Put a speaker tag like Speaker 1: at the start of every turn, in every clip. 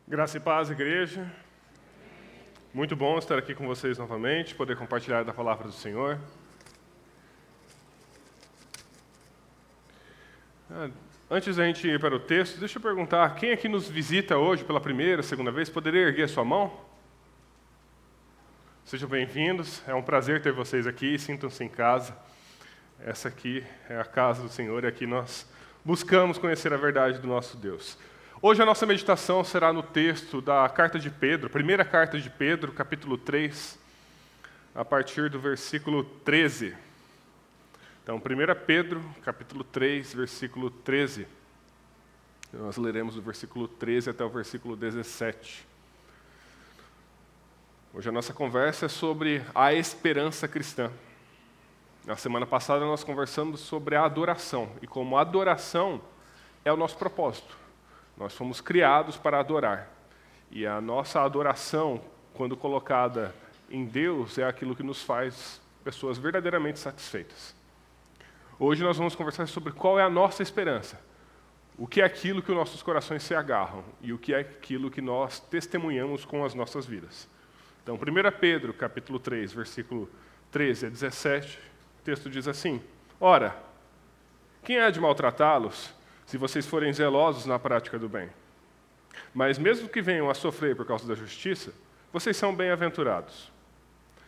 Speaker 1: Graça e paz, igreja. Muito bom estar aqui com vocês novamente, poder compartilhar da palavra do Senhor. Antes da gente ir para o texto, deixa eu perguntar, quem aqui nos visita hoje pela primeira, segunda vez, poderia erguer sua mão? Sejam bem-vindos, é um prazer ter vocês aqui, sintam-se em casa. Essa aqui é a casa do Senhor e aqui nós buscamos conhecer a verdade do nosso Deus. Hoje a nossa meditação será no texto da carta de Pedro, primeira carta de Pedro, capítulo 3, a partir do versículo 13. Então, 1 Pedro, capítulo 3, versículo 13. Nós leremos do versículo 13 até o versículo 17. Hoje a nossa conversa é sobre a esperança cristã. Na semana passada nós conversamos sobre a adoração, e como a adoração é o nosso propósito. Nós fomos criados para adorar. E a nossa adoração, quando colocada em Deus, é aquilo que nos faz pessoas verdadeiramente satisfeitas. Hoje nós vamos conversar sobre qual é a nossa esperança. O que é aquilo que os nossos corações se agarram e o que é aquilo que nós testemunhamos com as nossas vidas. Então, 1 Pedro, capítulo 3, versículo 13 a 17, o texto diz assim: Ora, quem há de maltratá-los, se vocês forem zelosos na prática do bem? Mas mesmo que venham a sofrer por causa da justiça, vocês são bem-aventurados.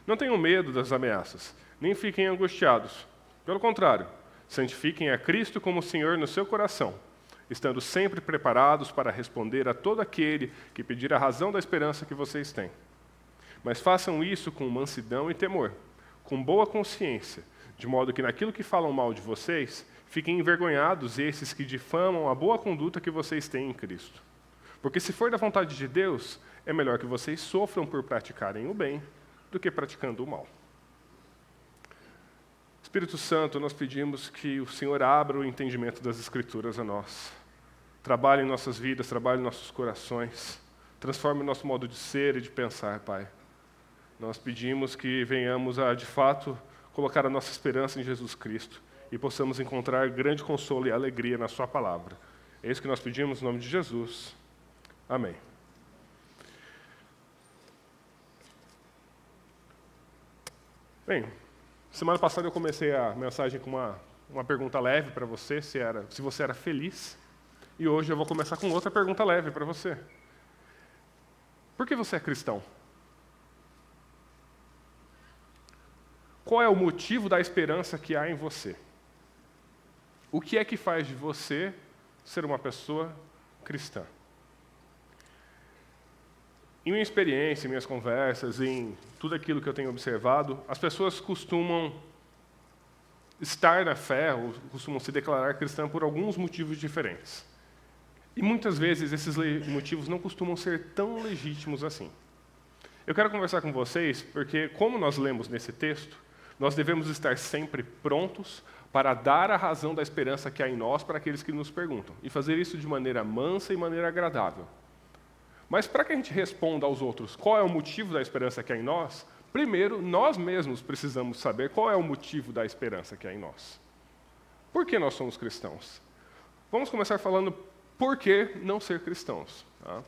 Speaker 1: Não tenham medo das ameaças, nem fiquem angustiados. Pelo contrário, santifiquem a Cristo como Senhor no seu coração, estando sempre preparados para responder a todo aquele que pedir a razão da esperança que vocês têm. Mas façam isso com mansidão e temor, com boa consciência, de modo que naquilo que falam mal de vocês, fiquem envergonhados esses que difamam a boa conduta que vocês têm em Cristo. Porque se for da vontade de Deus, é melhor que vocês sofram por praticarem o bem do que praticando o mal. Espírito Santo, nós pedimos que o Senhor abra o entendimento das Escrituras a nós. Trabalhe em nossas vidas, trabalhe em nossos corações. Transforme o nosso modo de ser e de pensar, Pai. Nós pedimos que venhamos a, de fato, colocar a nossa esperança em Jesus Cristo e possamos encontrar grande consolo e alegria na sua palavra. É isso que nós pedimos no nome de Jesus. Amém. Bem, semana passada eu comecei a mensagem com uma pergunta leve para você, se você era feliz. E hoje eu vou começar com outra pergunta leve para você. Por que você é cristão? Qual é o motivo da esperança que há em você? O que é que faz de você ser uma pessoa cristã? Em minha experiência, em minhas conversas, em tudo aquilo que eu tenho observado, as pessoas costumam estar na fé, ou costumam se declarar cristã por alguns motivos diferentes. E muitas vezes esses motivos não costumam ser tão legítimos assim. Eu quero conversar com vocês porque, como nós lemos nesse texto, nós devemos estar sempre prontos para dar a razão da esperança que há em nós para aqueles que nos perguntam, e fazer isso de maneira mansa e maneira agradável. Mas para que a gente responda aos outros qual é o motivo da esperança que há em nós, primeiro, nós mesmos precisamos saber qual é o motivo da esperança que há em nós. Por que nós somos cristãos? Vamos começar falando por que não ser cristãos. Tá?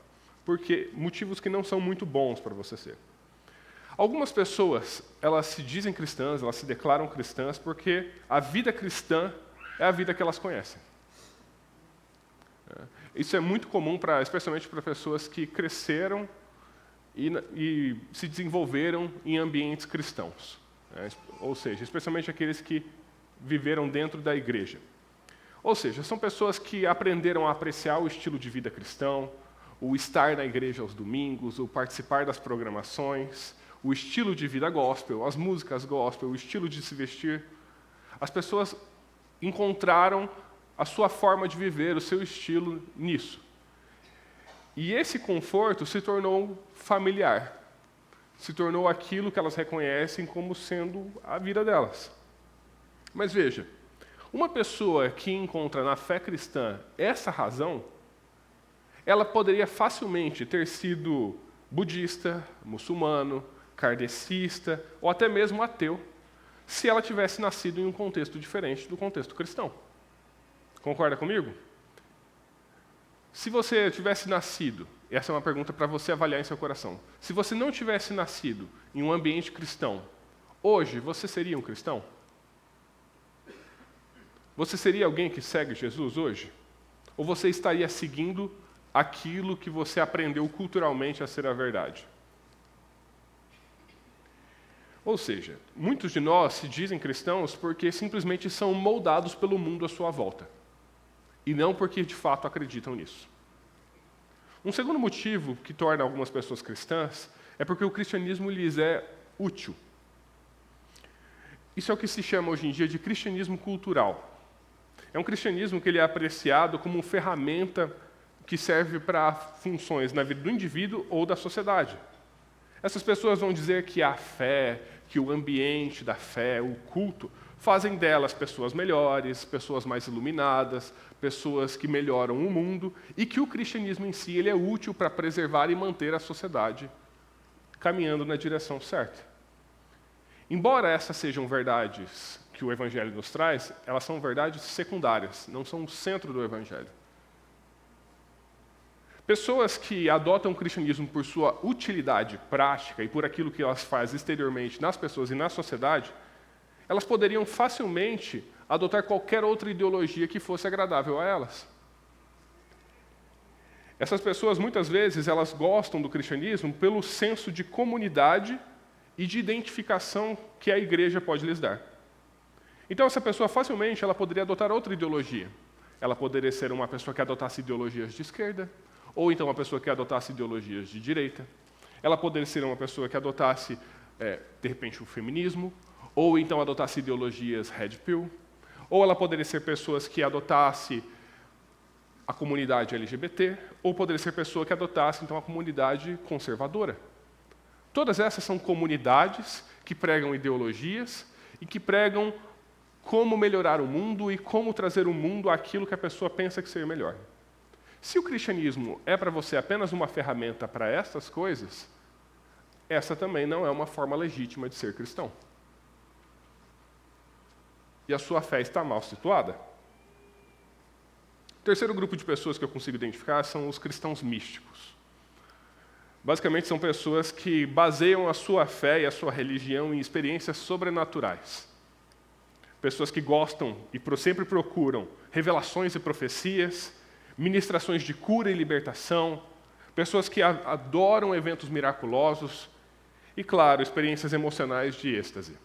Speaker 1: Porque motivos que não são muito bons para você ser. Algumas pessoas, elas se dizem cristãs, elas se declaram cristãs porque a vida cristã é a vida que elas conhecem. Isso é muito comum, especialmente para pessoas que cresceram e se desenvolveram em ambientes cristãos. Ou seja, especialmente aqueles que viveram dentro da igreja. Ou seja, são pessoas que aprenderam a apreciar o estilo de vida cristão, o estar na igreja aos domingos, o participar das programações, o estilo de vida gospel, as músicas gospel, o estilo de se vestir. As pessoas encontraram a sua forma de viver, o seu estilo nisso. E esse conforto se tornou familiar, se tornou aquilo que elas reconhecem como sendo a vida delas. Mas veja, uma pessoa que encontra na fé cristã essa razão, ela poderia facilmente ter sido budista, muçulmano, kardecista ou até mesmo ateu, se ela tivesse nascido em um contexto diferente do contexto cristão. Concorda comigo? Se você tivesse nascido, essa é uma pergunta para você avaliar em seu coração. Se você não tivesse nascido em um ambiente cristão, hoje você seria um cristão? Você seria alguém que segue Jesus hoje? Ou você estaria seguindo aquilo que você aprendeu culturalmente a ser a verdade? Ou seja, muitos de nós se dizem cristãos porque simplesmente são moldados pelo mundo à sua volta. E não porque de fato acreditam nisso. Um segundo motivo que torna algumas pessoas cristãs é porque o cristianismo lhes é útil. Isso é o que se chama hoje em dia de cristianismo cultural. É um cristianismo que ele é apreciado como uma ferramenta que serve para funções na vida do indivíduo ou da sociedade. Essas pessoas vão dizer que a fé, que o ambiente da fé, o culto, fazem delas pessoas melhores, pessoas mais iluminadas, pessoas que melhoram o mundo, e que o cristianismo em si ele é útil para preservar e manter a sociedade caminhando na direção certa. Embora essas sejam verdades que o Evangelho nos traz, elas são verdades secundárias, não são o centro do Evangelho. Pessoas que adotam o cristianismo por sua utilidade prática e por aquilo que elas fazem exteriormente nas pessoas e na sociedade, elas poderiam facilmente adotar qualquer outra ideologia que fosse agradável a elas. Essas pessoas, muitas vezes, elas gostam do cristianismo pelo senso de comunidade e de identificação que a igreja pode lhes dar. Então, essa pessoa facilmente ela poderia adotar outra ideologia. Ela poderia ser uma pessoa que adotasse ideologias de esquerda, ou então uma pessoa que adotasse ideologias de direita. Ela poderia ser uma pessoa que adotasse, de repente, o feminismo, ou então adotasse ideologias red pill, ou ela poderia ser pessoas que adotasse a comunidade LGBT, ou poderia ser pessoa que adotasse, então, a comunidade conservadora. Todas essas são comunidades que pregam ideologias e que pregam como melhorar o mundo e como trazer o mundo àquilo que a pessoa pensa que seja melhor. Se o cristianismo é para você apenas uma ferramenta para essas coisas, essa também não é uma forma legítima de ser cristão. E a sua fé está mal situada. O terceiro grupo de pessoas que eu consigo identificar são os cristãos místicos. Basicamente, são pessoas que baseiam a sua fé e a sua religião em experiências sobrenaturais. Pessoas que gostam e sempre procuram revelações e profecias, ministrações de cura e libertação, pessoas que adoram eventos miraculosos e, claro, experiências emocionais de êxtase.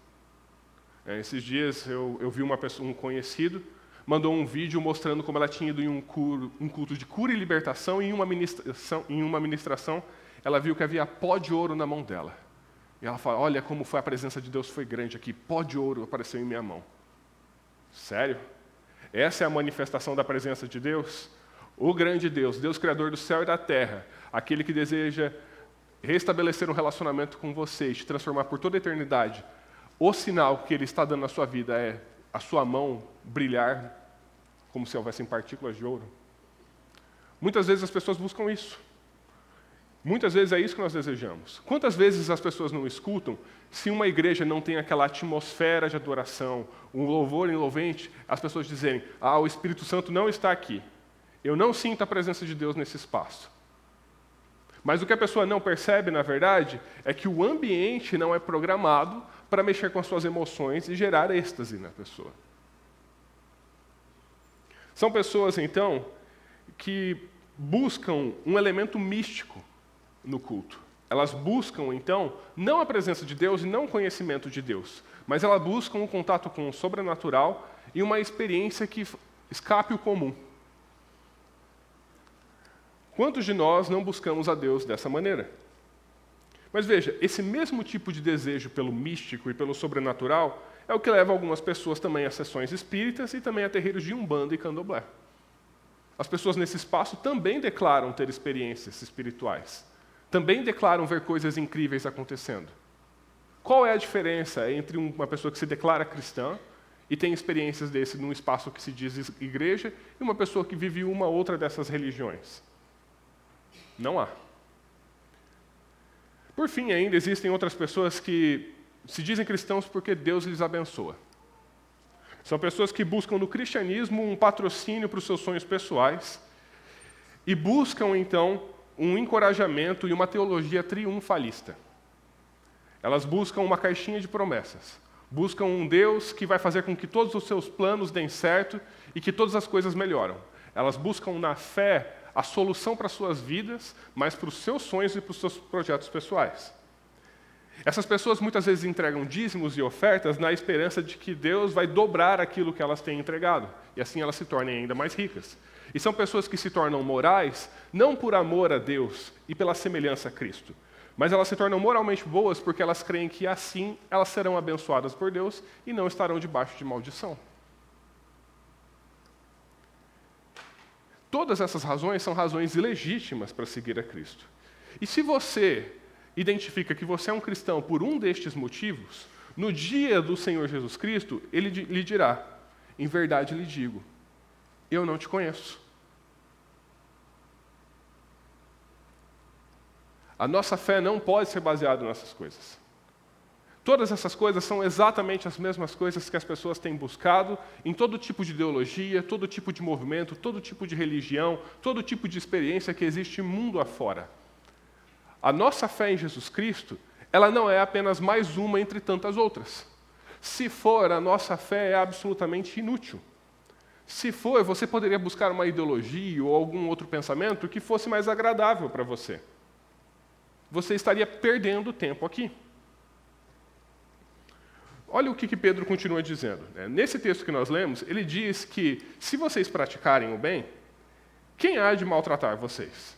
Speaker 1: Esses dias eu vi um conhecido, mandou um vídeo mostrando como ela tinha ido em um culto de cura e libertação e em uma ministração ela viu que havia pó de ouro na mão dela. E ela fala, olha como foi a presença de Deus foi grande aqui, pó de ouro apareceu em minha mão. Sério? Essa é a manifestação da presença de Deus? O grande Deus, Deus criador do céu e da terra, aquele que deseja restabelecer um relacionamento com você e te transformar por toda a eternidade, o sinal que Ele está dando na sua vida é a sua mão brilhar como se houvessem partículas de ouro. Muitas vezes as pessoas buscam isso. Muitas vezes é isso que nós desejamos. Quantas vezes as pessoas não escutam se uma igreja não tem aquela atmosfera de adoração, um louvor envolvente, as pessoas dizerem, o Espírito Santo não está aqui. Eu não sinto a presença de Deus nesse espaço. Mas o que a pessoa não percebe, na verdade, é que o ambiente não é programado para mexer com as suas emoções e gerar êxtase na pessoa. São pessoas, então, que buscam um elemento místico no culto. Elas buscam, então, não a presença de Deus e não o conhecimento de Deus, mas elas buscam um contato com o sobrenatural e uma experiência que escape o comum. Quantos de nós não buscamos a Deus dessa maneira? Mas veja, esse mesmo tipo de desejo pelo místico e pelo sobrenatural é o que leva algumas pessoas também a sessões espíritas e também a terreiros de umbanda e candomblé. As pessoas nesse espaço também declaram ter experiências espirituais. Também declaram ver coisas incríveis acontecendo. Qual é a diferença entre uma pessoa que se declara cristã e tem experiências desse num espaço que se diz igreja e uma pessoa que vive uma outra dessas religiões? Não há. Por fim, ainda existem outras pessoas que se dizem cristãos porque Deus lhes abençoa. São pessoas que buscam no cristianismo um patrocínio para os seus sonhos pessoais e buscam, então, um encorajamento e uma teologia triunfalista. Elas buscam uma caixinha de promessas. Buscam um Deus que vai fazer com que todos os seus planos deem certo e que todas as coisas melhoram. Elas buscam na fé a solução para as suas vidas, mas para os seus sonhos e para os seus projetos pessoais. Essas pessoas muitas vezes entregam dízimos e ofertas na esperança de que Deus vai dobrar aquilo que elas têm entregado, e assim elas se tornem ainda mais ricas. E são pessoas que se tornam morais, não por amor a Deus e pela semelhança a Cristo, mas elas se tornam moralmente boas porque elas creem que assim elas serão abençoadas por Deus e não estarão debaixo de maldição. Todas essas razões são razões ilegítimas para seguir a Cristo. E se você identifica que você é um cristão por um destes motivos, no dia do Senhor Jesus Cristo, Ele lhe dirá, em verdade lhe digo, eu não te conheço. A nossa fé não pode ser baseada nessas coisas. Todas essas coisas são exatamente as mesmas coisas que as pessoas têm buscado em todo tipo de ideologia, todo tipo de movimento, todo tipo de religião, todo tipo de experiência que existe mundo afora. A nossa fé em Jesus Cristo, ela não é apenas mais uma entre tantas outras. Se for, a nossa fé é absolutamente inútil. Se for, você poderia buscar uma ideologia ou algum outro pensamento que fosse mais agradável para você. Você estaria perdendo tempo aqui. Olha o que Pedro continua dizendo. Nesse texto que nós lemos, ele diz que, se vocês praticarem o bem, quem há de maltratar vocês?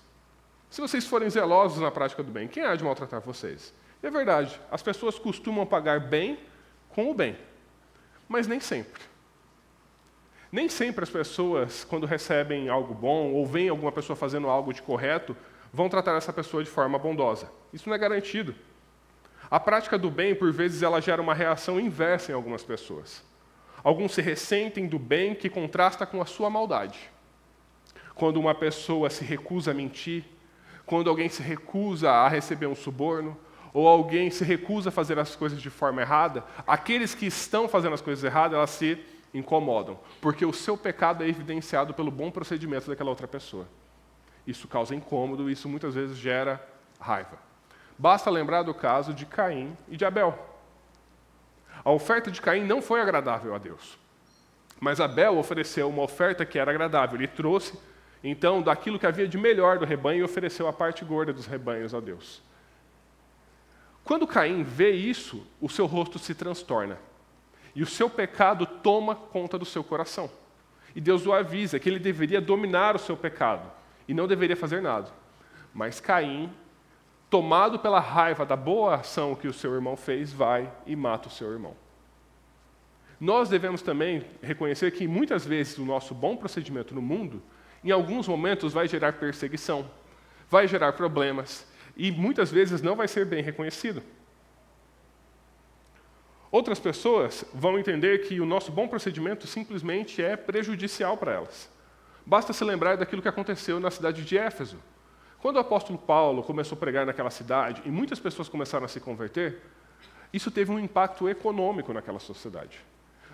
Speaker 1: Se vocês forem zelosos na prática do bem, quem há de maltratar vocês? E é verdade, as pessoas costumam pagar bem com o bem, mas nem sempre. Nem sempre as pessoas, quando recebem algo bom, ou veem alguma pessoa fazendo algo de correto, vão tratar essa pessoa de forma bondosa. Isso não é garantido. A prática do bem, por vezes, ela gera uma reação inversa em algumas pessoas. Alguns se ressentem do bem que contrasta com a sua maldade. Quando uma pessoa se recusa a mentir, quando alguém se recusa a receber um suborno, ou alguém se recusa a fazer as coisas de forma errada, aqueles que estão fazendo as coisas erradas, elas se incomodam, porque o seu pecado é evidenciado pelo bom procedimento daquela outra pessoa. Isso causa incômodo e isso muitas vezes gera raiva. Basta lembrar do caso de Caim e de Abel. A oferta de Caim não foi agradável a Deus, mas Abel ofereceu uma oferta que era agradável. Ele trouxe, então, daquilo que havia de melhor do rebanho e ofereceu a parte gorda dos rebanhos a Deus. Quando Caim vê isso, o seu rosto se transtorna. E o seu pecado toma conta do seu coração. E Deus o avisa que ele deveria dominar o seu pecado e não deveria fazer nada. Mas Caim, tomado pela raiva da boa ação que o seu irmão fez, vai e mata o seu irmão. Nós devemos também reconhecer que muitas vezes o nosso bom procedimento no mundo, em alguns momentos, vai gerar perseguição, vai gerar problemas e muitas vezes não vai ser bem reconhecido. Outras pessoas vão entender que o nosso bom procedimento simplesmente é prejudicial para elas. Basta se lembrar daquilo que aconteceu na cidade de Éfeso. Quando o apóstolo Paulo começou a pregar naquela cidade e muitas pessoas começaram a se converter, isso teve um impacto econômico naquela sociedade.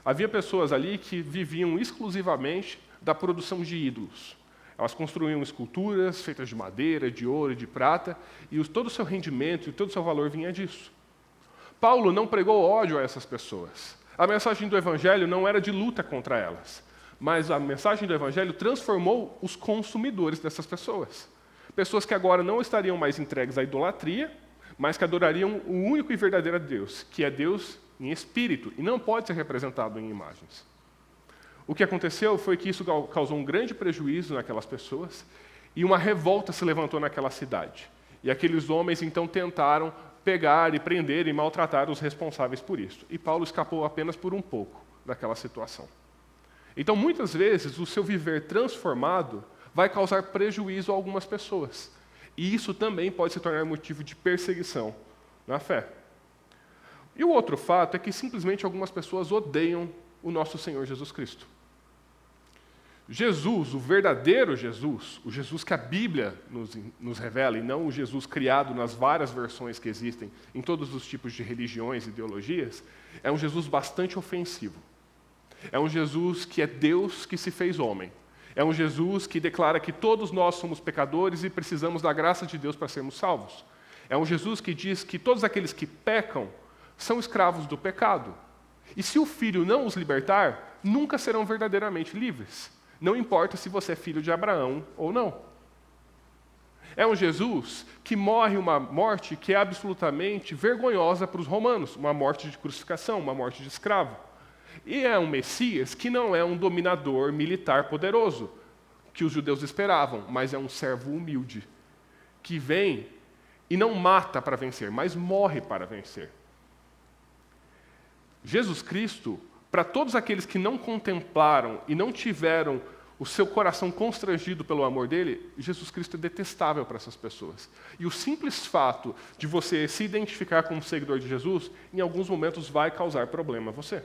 Speaker 1: Havia pessoas ali que viviam exclusivamente da produção de ídolos. Elas construíam esculturas feitas de madeira, de ouro e de prata, e todo o seu rendimento e todo o seu valor vinha disso. Paulo não pregou ódio a essas pessoas. A mensagem do Evangelho não era de luta contra elas, mas a mensagem do Evangelho transformou os consumidores dessas pessoas. Pessoas que agora não estariam mais entregues à idolatria, mas que adorariam o único e verdadeiro Deus, que é Deus em espírito, e não pode ser representado em imagens. O que aconteceu foi que isso causou um grande prejuízo naquelas pessoas, e uma revolta se levantou naquela cidade. E aqueles homens então tentaram pegar e prender e maltratar os responsáveis por isso. E Paulo escapou apenas por um pouco daquela situação. Então, muitas vezes, o seu viver transformado vai causar prejuízo a algumas pessoas. E isso também pode se tornar motivo de perseguição na fé. E o outro fato é que simplesmente algumas pessoas odeiam o nosso Senhor Jesus Cristo. Jesus, o verdadeiro Jesus, o Jesus que a Bíblia nos revela, e não o Jesus criado nas várias versões que existem em todos os tipos de religiões e ideologias, é um Jesus bastante ofensivo. É um Jesus que é Deus que se fez homem. É um Jesus que declara que todos nós somos pecadores e precisamos da graça de Deus para sermos salvos. É um Jesus que diz que todos aqueles que pecam são escravos do pecado. E se o Filho não os libertar, nunca serão verdadeiramente livres. Não importa se você é filho de Abraão ou não. É um Jesus que morre uma morte que é absolutamente vergonhosa para os romanos, uma morte de crucificação, uma morte de escravo. E é um Messias que não é um dominador militar poderoso, que os judeus esperavam, mas é um servo humilde, que vem e não mata para vencer, mas morre para vencer. Jesus Cristo, para todos aqueles que não contemplaram e não tiveram o seu coração constrangido pelo amor dele, Jesus Cristo é detestável para essas pessoas. E o simples fato de você se identificar como seguidor de Jesus, em alguns momentos vai causar problema a você.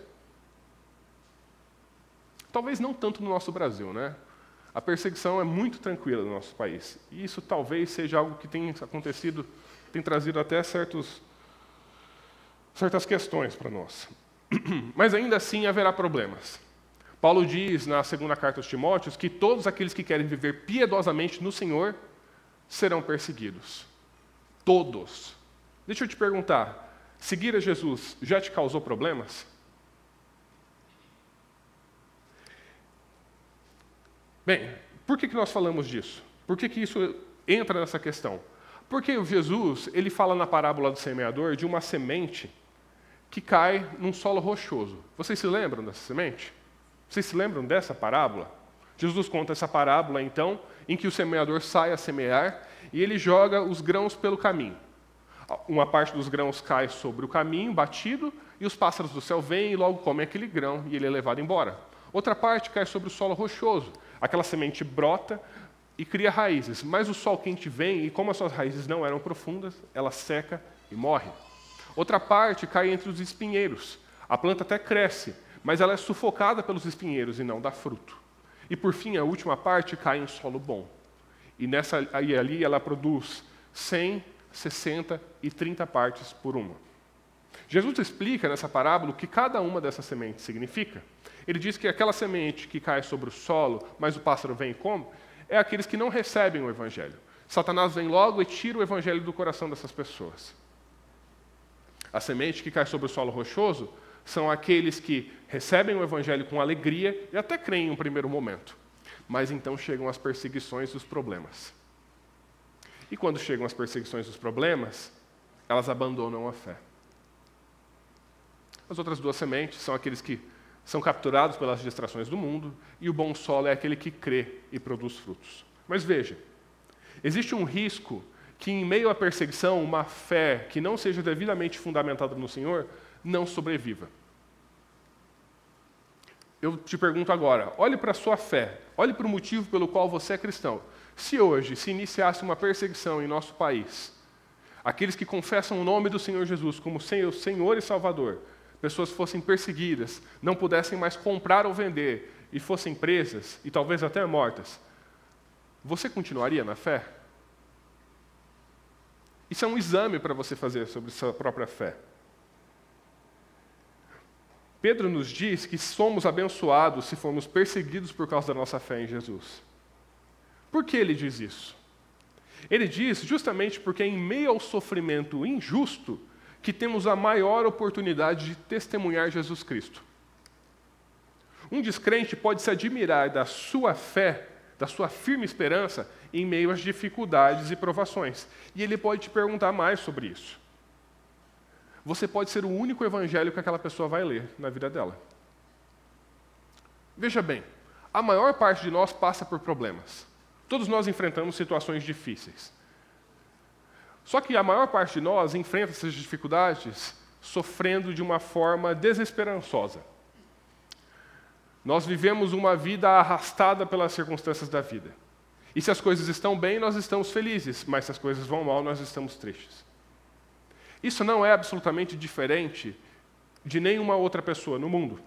Speaker 1: Talvez não tanto no nosso Brasil, né? A perseguição é muito tranquila no nosso país. E isso talvez seja algo que tem acontecido, tem trazido até certas questões para nós. Mas ainda assim haverá problemas. Paulo diz na segunda carta aos Timóteos que todos aqueles que querem viver piedosamente no Senhor serão perseguidos. Todos. Deixa eu te perguntar, seguir a Jesus já te causou problemas? Bem, por que nós falamos disso? Por que isso entra nessa questão? Porque Jesus, ele fala na parábola do semeador de uma semente que cai num solo rochoso. Vocês se lembram dessa semente? Vocês se lembram dessa parábola? Jesus conta essa parábola, então, em que o semeador sai a semear e ele joga os grãos pelo caminho. Uma parte dos grãos cai sobre o caminho, batido, e os pássaros do céu vêm e logo comem aquele grão e ele é levado embora. Outra parte cai sobre o solo rochoso. Aquela semente brota e cria raízes, mas o sol quente vem e, como as suas raízes não eram profundas, ela seca e morre. Outra parte cai entre os espinheiros. A planta até cresce, mas ela é sufocada pelos espinheiros e não dá fruto. E, por fim, a última parte cai em solo bom. E ali ela produz 100, 60 e 30 partes por uma. Jesus explica nessa parábola o que cada uma dessas sementes significa. Ele diz que aquela semente que cai sobre o solo, mas o pássaro vem e come, é aqueles que não recebem o Evangelho. Satanás vem logo e tira o Evangelho do coração dessas pessoas. A semente que cai sobre o solo rochoso são aqueles que recebem o Evangelho com alegria e até creem em um primeiro momento. Mas então chegam as perseguições e os problemas. E quando chegam as perseguições e os problemas, elas abandonam a fé. As outras duas sementes são aqueles que são capturados pelas distrações do mundo, e o bom solo é aquele que crê e produz frutos. Mas veja, existe um risco que em meio à perseguição, uma fé que não seja devidamente fundamentada no Senhor, não sobreviva. Eu te pergunto agora, olhe para a sua fé, olhe para o motivo pelo qual você é cristão. Se hoje se iniciasse uma perseguição em nosso país, aqueles que confessam o nome do Senhor Jesus como Senhor e Salvador, pessoas fossem perseguidas, não pudessem mais comprar ou vender, e fossem presas, e talvez até mortas, você continuaria na fé? Isso é um exame para você fazer sobre sua própria fé. Pedro nos diz que somos abençoados se formos perseguidos por causa da nossa fé em Jesus. Por que ele diz isso? Ele diz justamente porque em meio ao sofrimento injusto, que temos a maior oportunidade de testemunhar Jesus Cristo. Um descrente pode se admirar da sua fé, da sua firme esperança, em meio às dificuldades e provações. E ele pode te perguntar mais sobre isso. Você pode ser o único evangelho que aquela pessoa vai ler na vida dela. Veja bem, a maior parte de nós passa por problemas. Todos nós enfrentamos situações difíceis. Só que a maior parte de nós enfrenta essas dificuldades sofrendo de uma forma desesperançosa. Nós vivemos uma vida arrastada pelas circunstâncias da vida. E se as coisas estão bem, nós estamos felizes, mas se as coisas vão mal, nós estamos tristes. Isso não é absolutamente diferente de nenhuma outra pessoa no mundo.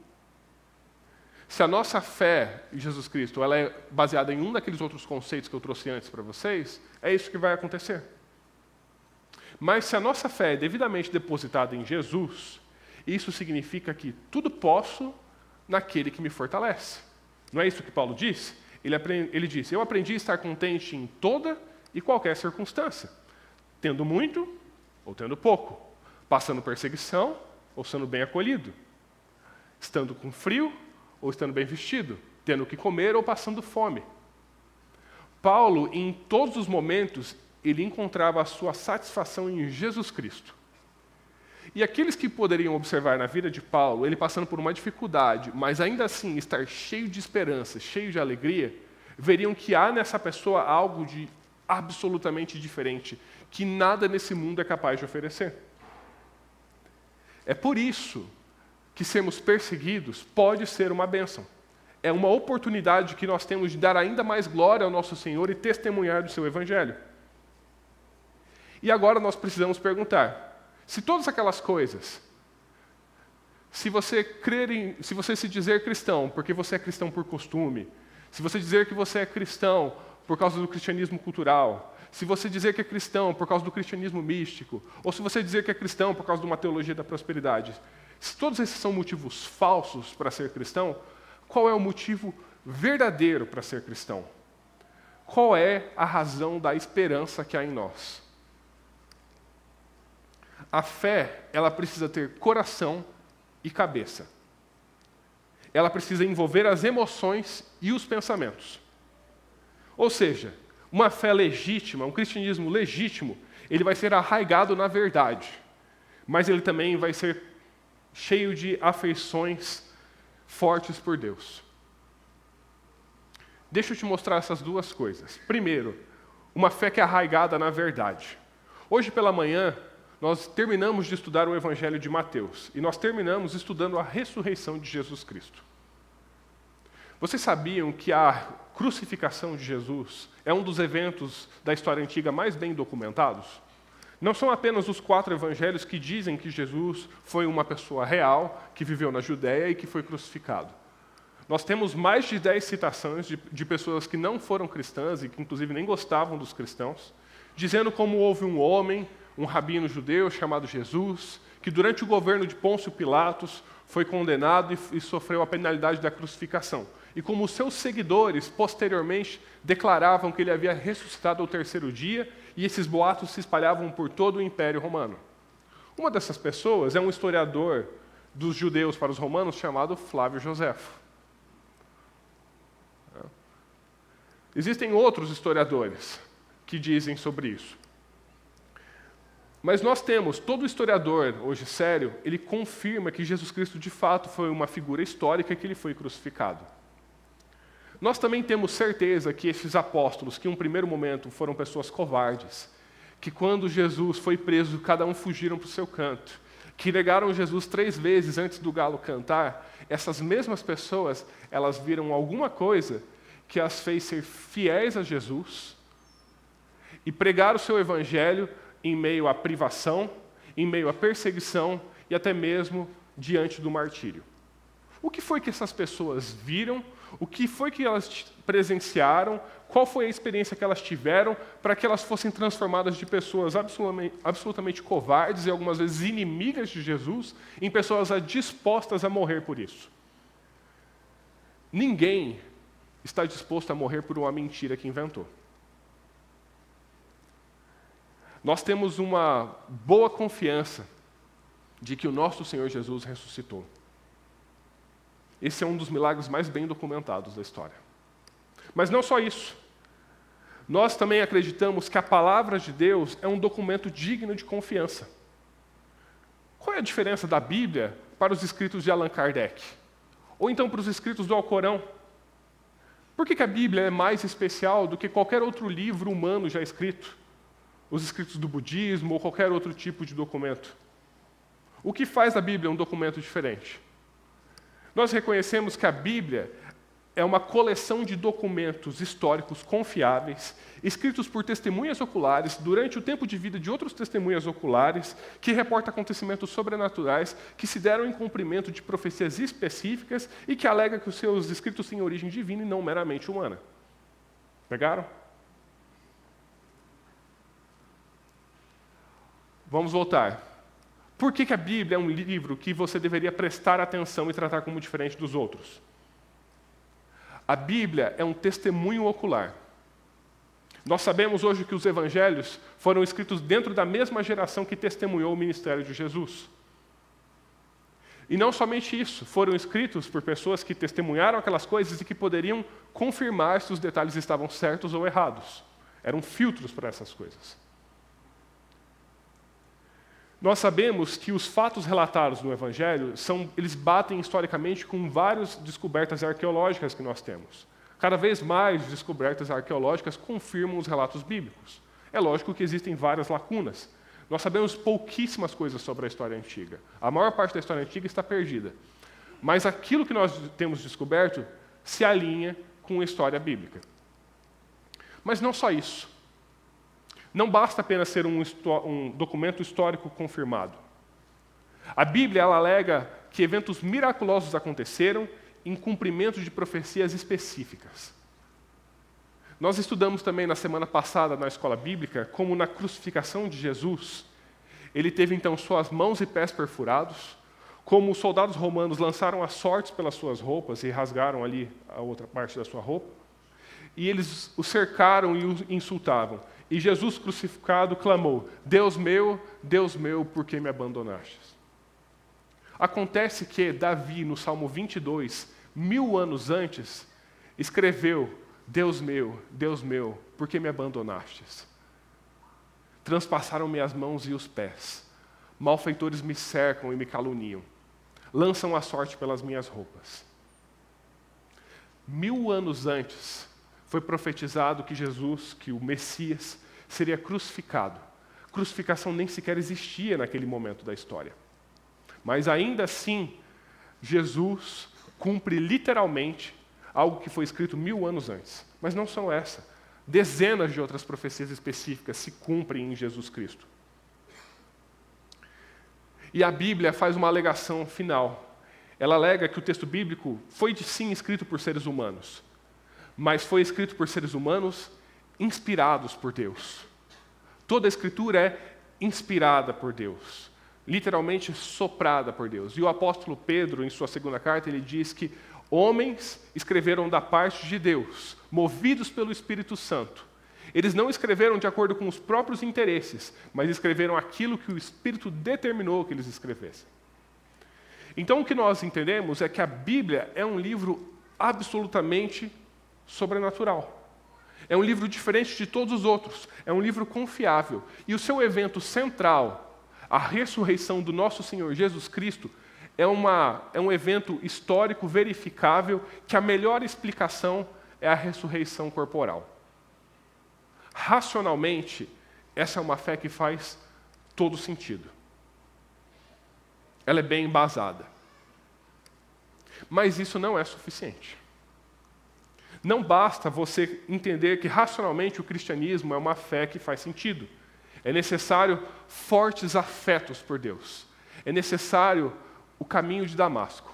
Speaker 1: Se a nossa fé em Jesus Cristo ela é baseada em um daqueles outros conceitos que eu trouxe antes para vocês, é isso que vai acontecer. Mas se a nossa fé é devidamente depositada em Jesus, isso significa que tudo posso naquele que me fortalece. Não é isso que Paulo diz? Ele disse: eu aprendi a estar contente em toda e qualquer circunstância, tendo muito ou tendo pouco, passando perseguição ou sendo bem acolhido, estando com frio ou estando bem vestido, tendo o que comer ou passando fome. Paulo, em todos os momentos, ele encontrava a sua satisfação em Jesus Cristo. E aqueles que poderiam observar na vida de Paulo, ele passando por uma dificuldade, mas ainda assim estar cheio de esperança, cheio de alegria, veriam que há nessa pessoa algo de absolutamente diferente, que nada nesse mundo é capaz de oferecer. É por isso que sermos perseguidos pode ser uma bênção. É uma oportunidade que nós temos de dar ainda mais glória ao nosso Senhor e testemunhar do seu Evangelho. E agora nós precisamos perguntar: se todas aquelas coisas, se você se dizer cristão porque você é cristão por costume, se você dizer que você é cristão por causa do cristianismo cultural, se você dizer que é cristão por causa do cristianismo místico, ou se você dizer que é cristão por causa de uma teologia da prosperidade, se todos esses são motivos falsos para ser cristão, qual é o motivo verdadeiro para ser cristão? Qual é a razão da esperança que há em nós? A fé, ela precisa ter coração e cabeça. Ela precisa envolver as emoções e os pensamentos. Ou seja, uma fé legítima, um cristianismo legítimo, ele vai ser arraigado na verdade, mas ele também vai ser cheio de afeições fortes por Deus. Deixa eu te mostrar essas duas coisas. Primeiro, uma fé que é arraigada na verdade. Hoje pela manhã, nós terminamos de estudar o Evangelho de Mateus, e nós terminamos estudando a ressurreição de Jesus Cristo. Vocês sabiam que a crucificação de Jesus é um dos eventos da história antiga mais bem documentados? Não são apenas os 4 evangelhos que dizem que Jesus foi uma pessoa real, que viveu na Judéia e que foi crucificado. Nós temos mais de 10 citações de pessoas que não foram cristãs e que inclusive nem gostavam dos cristãos, dizendo como houve um homem, um rabino judeu chamado Jesus, que durante o governo de Pôncio Pilatos foi condenado e sofreu a penalidade da crucificação. E como os seus seguidores, posteriormente, declaravam que ele havia ressuscitado ao 3º dia, e esses boatos se espalhavam por todo o Império Romano. Uma dessas pessoas é um historiador dos judeus para os romanos chamado Flávio Joséfo. Existem outros historiadores que dizem sobre isso. Mas nós temos, todo historiador, hoje sério, ele confirma que Jesus Cristo de fato foi uma figura histórica e que ele foi crucificado. Nós também temos certeza que esses apóstolos, que em um primeiro momento foram pessoas covardes, que quando Jesus foi preso, cada um fugiram para o seu canto, que negaram Jesus 3 vezes antes do galo cantar, essas mesmas pessoas, elas viram alguma coisa que as fez ser fiéis a Jesus e pregar o seu evangelho em meio à privação, em meio à perseguição e até mesmo diante do martírio. O que foi que essas pessoas viram? O que foi que elas presenciaram? Qual foi a experiência que elas tiveram para que elas fossem transformadas de pessoas absolutamente covardes e algumas vezes inimigas de Jesus em pessoas dispostas a morrer por isso? Ninguém está disposto a morrer por uma mentira que inventou. Nós temos uma boa confiança de que o nosso Senhor Jesus ressuscitou. Esse é um dos milagres mais bem documentados da história. Mas não só isso. Nós também acreditamos que a palavra de Deus é um documento digno de confiança. Qual é a diferença da Bíblia para os escritos de Allan Kardec? Ou então para os escritos do Alcorão? Por que a Bíblia é mais especial do que qualquer outro livro humano já escrito? Os escritos do budismo ou qualquer outro tipo de documento? O que faz da Bíblia um documento diferente? Nós reconhecemos que a Bíblia é uma coleção de documentos históricos confiáveis, escritos por testemunhas oculares durante o tempo de vida de outros testemunhas oculares, que reporta acontecimentos sobrenaturais que se deram em cumprimento de profecias específicas e que alega que os seus escritos têm origem divina e não meramente humana. Pegaram? Vamos voltar. Por que a Bíblia é um livro que você deveria prestar atenção e tratar como diferente dos outros? A Bíblia é um testemunho ocular. Nós sabemos hoje que os evangelhos foram escritos dentro da mesma geração que testemunhou o ministério de Jesus. E não somente isso, foram escritos por pessoas que testemunharam aquelas coisas e que poderiam confirmar se os detalhes estavam certos ou errados. Eram filtros para essas coisas. Nós sabemos que os fatos relatados no Evangelho, eles batem historicamente com várias descobertas arqueológicas que nós temos. Cada vez mais descobertas arqueológicas confirmam os relatos bíblicos. É lógico que existem várias lacunas. Nós sabemos pouquíssimas coisas sobre a história antiga. A maior parte da história antiga está perdida. Mas aquilo que nós temos descoberto se alinha com a história bíblica. Mas não só isso. Não basta apenas ser um documento histórico confirmado. A Bíblia ela alega que eventos miraculosos aconteceram em cumprimento de profecias específicas. Nós estudamos também na semana passada na escola bíblica como na crucificação de Jesus, ele teve então suas mãos e pés perfurados, como os soldados romanos lançaram as sortes pelas suas roupas e rasgaram ali a outra parte da sua roupa, e eles o cercaram e o insultavam. E Jesus crucificado clamou: Deus meu, por que me abandonastes? Acontece que Davi, no Salmo 22, 1000 anos antes, escreveu: Deus meu, por que me abandonastes? Transpassaram-me as mãos e os pés. Malfeitores me cercam e me caluniam. Lançam a sorte pelas minhas roupas. 1000 anos antes, foi profetizado que Jesus, que o Messias, seria crucificado. Crucificação nem sequer existia naquele momento da história. Mas ainda assim, Jesus cumpre literalmente algo que foi escrito 1000 anos antes. Mas não são essa. Dezenas de outras profecias específicas se cumprem em Jesus Cristo. E a Bíblia faz uma alegação final. Ela alega que o texto bíblico foi sim escrito por seres humanos, mas foi escrito por seres humanos inspirados por Deus. Toda a Escritura é inspirada por Deus, literalmente soprada por Deus. E o apóstolo Pedro, em sua segunda carta, ele diz que homens escreveram da parte de Deus, movidos pelo Espírito Santo. Eles não escreveram de acordo com os próprios interesses, mas escreveram aquilo que o Espírito determinou que eles escrevessem. Então o que nós entendemos é que a Bíblia é um livro absolutamente sobrenatural. É um livro diferente de todos os outros. É um livro confiável. E o seu evento central, a ressurreição do nosso Senhor Jesus Cristo, é um evento histórico verificável que a melhor explicação é a ressurreição corporal. Racionalmente, essa é uma fé que faz todo sentido. Ela é bem embasada. Mas isso não é suficiente. Não basta você entender que racionalmente o cristianismo é uma fé que faz sentido. É necessário fortes afetos por Deus. É necessário o caminho de Damasco.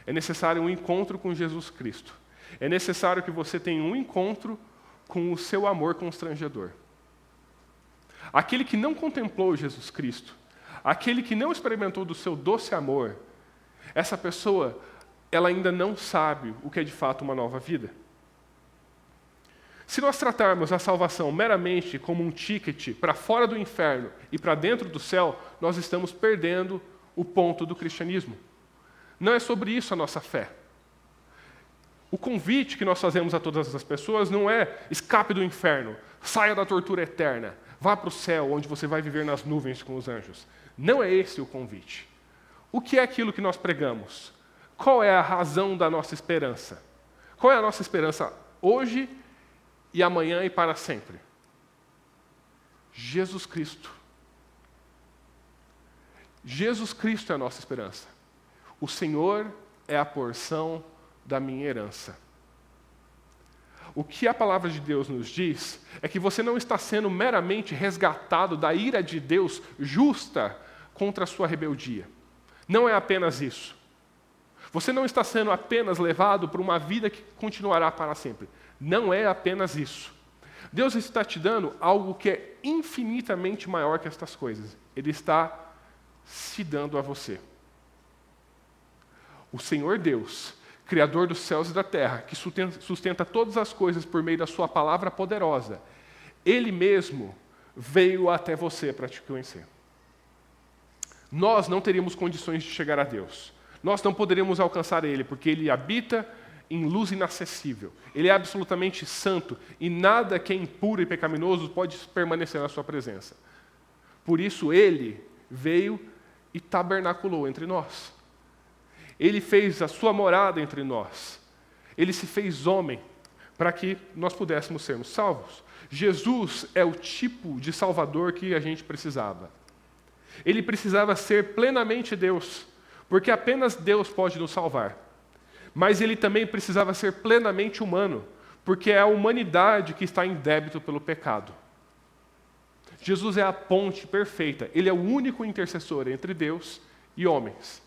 Speaker 1: É necessário um encontro com Jesus Cristo. É necessário que você tenha um encontro com o seu amor constrangedor. Aquele que não contemplou Jesus Cristo, aquele que não experimentou do seu doce amor, essa pessoa, ela ainda não sabe o que é de fato uma nova vida. Se nós tratarmos a salvação meramente como um ticket para fora do inferno e para dentro do céu, nós estamos perdendo o ponto do cristianismo. Não é sobre isso a nossa fé. O convite que nós fazemos a todas as pessoas não é escape do inferno, saia da tortura eterna, vá para o céu, onde você vai viver nas nuvens com os anjos. Não é esse o convite. O que é aquilo que nós pregamos? Qual é a razão da nossa esperança? Qual é a nossa esperança hoje e amanhã e para sempre? Jesus Cristo. Jesus Cristo é a nossa esperança. O Senhor é a porção da minha herança. O que a palavra de Deus nos diz é que você não está sendo meramente resgatado da ira de Deus justa contra a sua rebeldia. Não é apenas isso. Você não está sendo apenas levado para uma vida que continuará para sempre. Não é apenas isso. Deus está te dando algo que é infinitamente maior que estas coisas. Ele está se dando a você. O Senhor Deus Criador dos céus e da terra, que sustenta todas as coisas por meio da sua palavra poderosa, Ele mesmo veio até você para te conhecer. Nós não teríamos condições de chegar a Deus. Nós não poderíamos alcançar Ele, porque Ele habita em luz inacessível. Ele é absolutamente santo e nada que é impuro e pecaminoso pode permanecer na sua presença. Por isso Ele veio e tabernaculou entre nós. Ele fez a sua morada entre nós. Ele se fez homem para que nós pudéssemos sermos salvos. Jesus é o tipo de Salvador que a gente precisava. Ele precisava ser plenamente Deus, porque apenas Deus pode nos salvar. Mas ele também precisava ser plenamente humano, porque é a humanidade que está em débito pelo pecado. Jesus é a ponte perfeita. Ele é o único intercessor entre Deus e homens.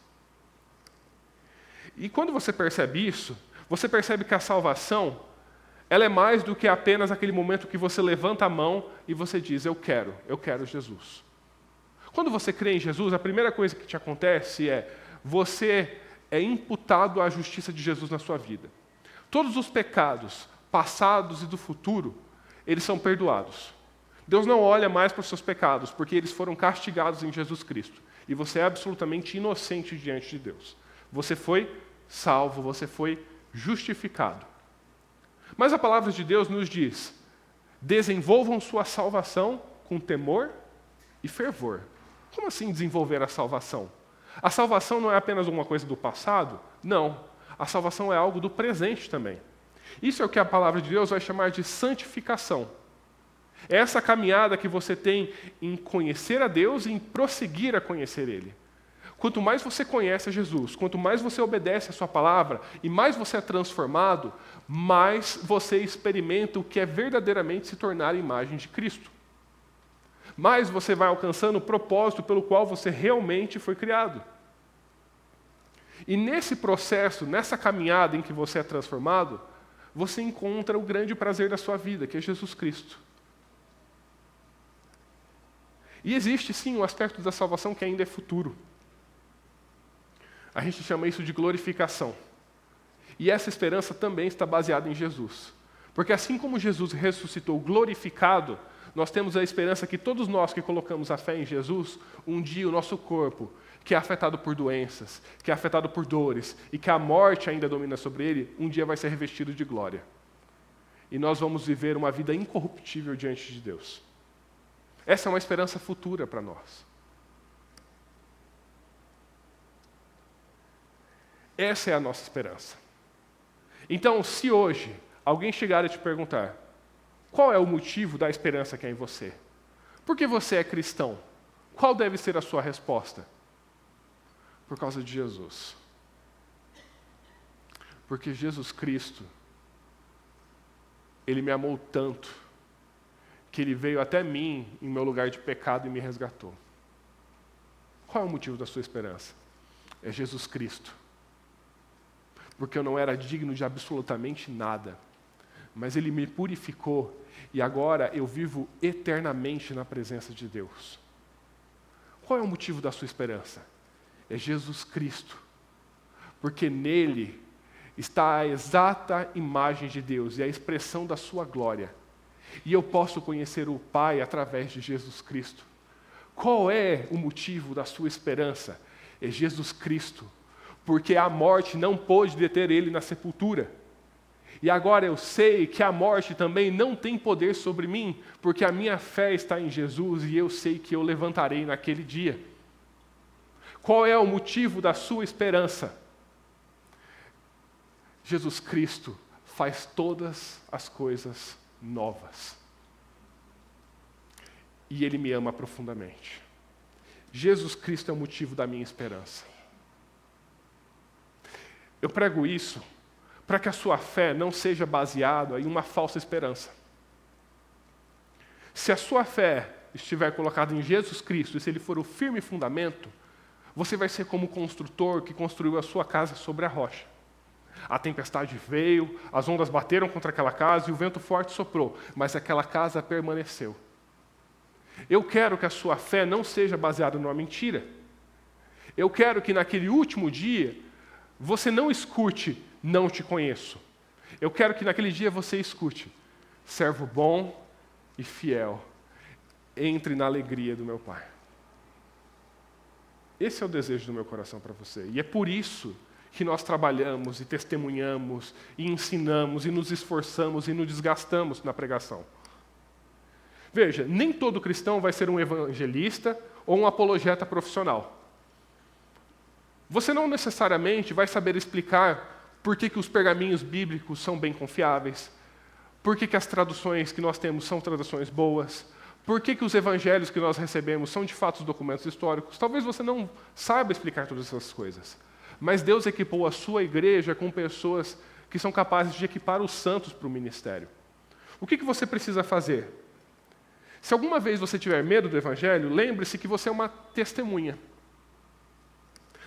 Speaker 1: E quando você percebe isso, você percebe que a salvação, ela é mais do que apenas aquele momento que você levanta a mão e você diz, eu quero Jesus. Quando você crê em Jesus, a primeira coisa que te acontece é, você é imputado à justiça de Jesus na sua vida. Todos os pecados, passados e do futuro, eles são perdoados. Deus não olha mais para os seus pecados, porque eles foram castigados em Jesus Cristo. E você é absolutamente inocente diante de Deus. Você foi salvo, você foi justificado. Mas a palavra de Deus nos diz, desenvolvam sua salvação com temor e fervor. Como assim desenvolver a salvação? A salvação não é apenas uma coisa do passado? Não. A salvação é algo do presente também. Isso é o que a palavra de Deus vai chamar de santificação. É essa caminhada que você tem em conhecer a Deus e em prosseguir a conhecer Ele. Quanto mais você conhece a Jesus, quanto mais você obedece a sua palavra e mais você é transformado, mais você experimenta o que é verdadeiramente se tornar a imagem de Cristo. Mais você vai alcançando o propósito pelo qual você realmente foi criado. E nesse processo, nessa caminhada em que você é transformado, você encontra o grande prazer da sua vida, que é Jesus Cristo. E existe sim um aspecto da salvação que ainda é futuro. A gente chama isso de glorificação. E essa esperança também está baseada em Jesus. Porque assim como Jesus ressuscitou glorificado, nós temos a esperança que todos nós que colocamos a fé em Jesus, um dia o nosso corpo, que é afetado por doenças, que é afetado por dores, e que a morte ainda domina sobre ele, um dia vai ser revestido de glória. E nós vamos viver uma vida incorruptível diante de Deus. Essa é uma esperança futura para nós. Essa é a nossa esperança. Então, se hoje alguém chegar e te perguntar, qual é o motivo da esperança que é em você? Por que você é cristão? Qual deve ser a sua resposta? Por causa de Jesus. Porque Jesus Cristo, Ele me amou tanto, que Ele veio até mim, em meu lugar de pecado, e me resgatou. Qual é o motivo da sua esperança? É Jesus Cristo. Porque eu não era digno de absolutamente nada. Mas Ele me purificou e agora eu vivo eternamente na presença de Deus. Qual é o motivo da sua esperança? É Jesus Cristo. Porque nele está a exata imagem de Deus e a expressão da sua glória. E eu posso conhecer o Pai através de Jesus Cristo. Qual é o motivo da sua esperança? É Jesus Cristo. Porque a morte não pôde deter ele na sepultura. E agora eu sei que a morte também não tem poder sobre mim, porque a minha fé está em Jesus e eu sei que eu levantarei naquele dia. Qual é o motivo da sua esperança? Jesus Cristo faz todas as coisas novas. E Ele me ama profundamente. Jesus Cristo é o motivo da minha esperança. Eu prego isso para que a sua fé não seja baseada em uma falsa esperança. Se a sua fé estiver colocada em Jesus Cristo, e se Ele for o firme fundamento, você vai ser como o construtor que construiu a sua casa sobre a rocha. A tempestade veio, as ondas bateram contra aquela casa e o vento forte soprou, mas aquela casa permaneceu. Eu quero que a sua fé não seja baseada numa mentira. Eu quero que naquele último dia, você não escute não te conheço. Eu quero que naquele dia você escute: servo bom e fiel, entre na alegria do meu Pai. Esse é o desejo do meu coração para você. E é por isso que nós trabalhamos e testemunhamos e ensinamos e nos esforçamos e nos desgastamos na pregação. Veja, nem todo cristão vai ser um evangelista ou um apologeta profissional. Você não necessariamente vai saber explicar por que os pergaminhos bíblicos são bem confiáveis, por que as traduções que nós temos são traduções boas, por que os evangelhos que nós recebemos são de fato os documentos históricos. Talvez você não saiba explicar todas essas coisas, mas Deus equipou a sua igreja com pessoas que são capazes de equipar os santos para o ministério. O que você precisa fazer? Se alguma vez você tiver medo do evangelho, lembre-se que você é uma testemunha.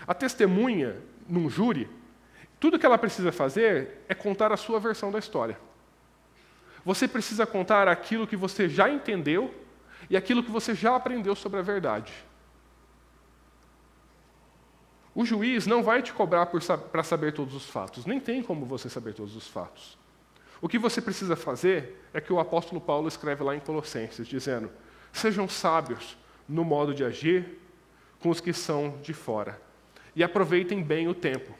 Speaker 1: A testemunha, num júri, tudo que ela precisa fazer é contar a sua versão da história. Você precisa contar aquilo que você já entendeu e aquilo que você já aprendeu sobre a verdade. O juiz não vai te cobrar para saber todos os fatos. Nem tem como você saber todos os fatos. O que você precisa fazer é que o apóstolo Paulo escreve lá em Colossenses, dizendo: sejam sábios no modo de agir com os que são de fora. E aproveitem bem o tempo.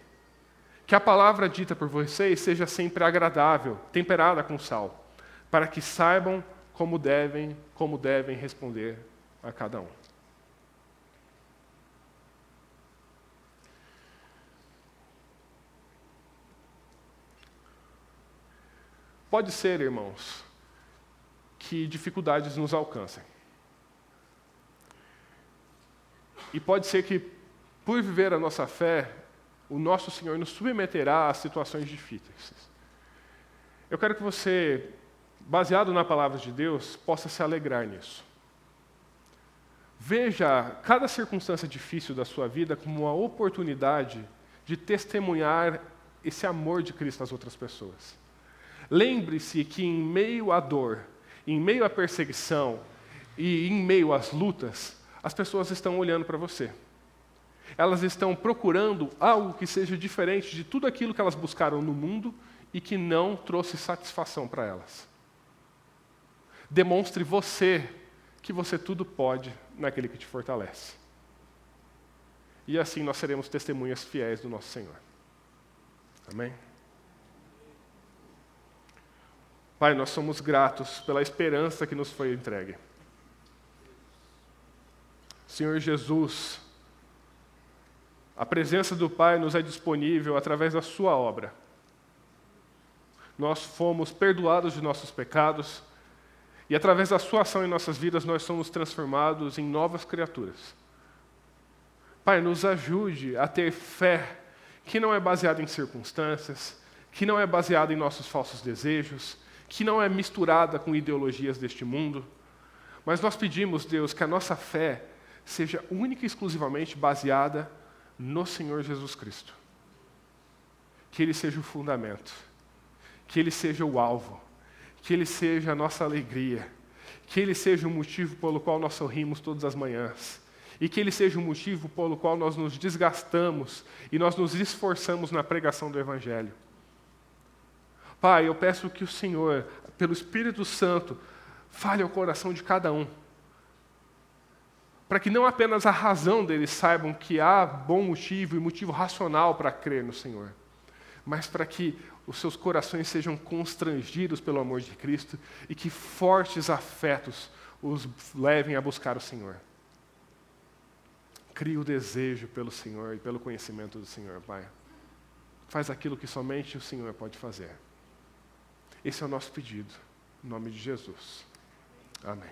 Speaker 1: Que a palavra dita por vocês seja sempre agradável, temperada com sal, para que saibam como devem responder a cada um. Pode ser, irmãos, que dificuldades nos alcancem. E pode ser que, por viver a nossa fé, o nosso Senhor nos submeterá a situações difíceis. Eu quero que você, baseado na palavra de Deus, possa se alegrar nisso. Veja cada circunstância difícil da sua vida como uma oportunidade de testemunhar esse amor de Cristo às outras pessoas. Lembre-se que em meio à dor, em meio à perseguição e em meio às lutas, as pessoas estão olhando para você. Elas estão procurando algo que seja diferente de tudo aquilo que elas buscaram no mundo e que não trouxe satisfação para elas. Demonstre você que você tudo pode naquele que te fortalece. E assim nós seremos testemunhas fiéis do nosso Senhor. Amém? Pai, nós somos gratos pela esperança que nos foi entregue. Senhor Jesus, a presença do Pai nos é disponível através da sua obra. Nós fomos perdoados de nossos pecados e através da sua ação em nossas vidas nós somos transformados em novas criaturas. Pai, nos ajude a ter fé que não é baseada em circunstâncias, que não é baseada em nossos falsos desejos, que não é misturada com ideologias deste mundo, mas nós pedimos, Deus, que a nossa fé seja única e exclusivamente baseada no Senhor Jesus Cristo. Que Ele seja o fundamento, que Ele seja o alvo, que Ele seja a nossa alegria, que Ele seja o motivo pelo qual nós sorrimos todas as manhãs, e que Ele seja o motivo pelo qual nós nos desgastamos e nós nos esforçamos na pregação do Evangelho. Pai, eu peço que o Senhor, pelo Espírito Santo, fale ao coração de cada um, para que não apenas a razão deles saibam que há bom motivo e motivo racional para crer no Senhor, mas para que os seus corações sejam constrangidos pelo amor de Cristo e que fortes afetos os levem a buscar o Senhor. Crie o desejo pelo Senhor e pelo conhecimento do Senhor, Pai. Faz aquilo que somente o Senhor pode fazer. Esse é o nosso pedido, em nome de Jesus. Amém.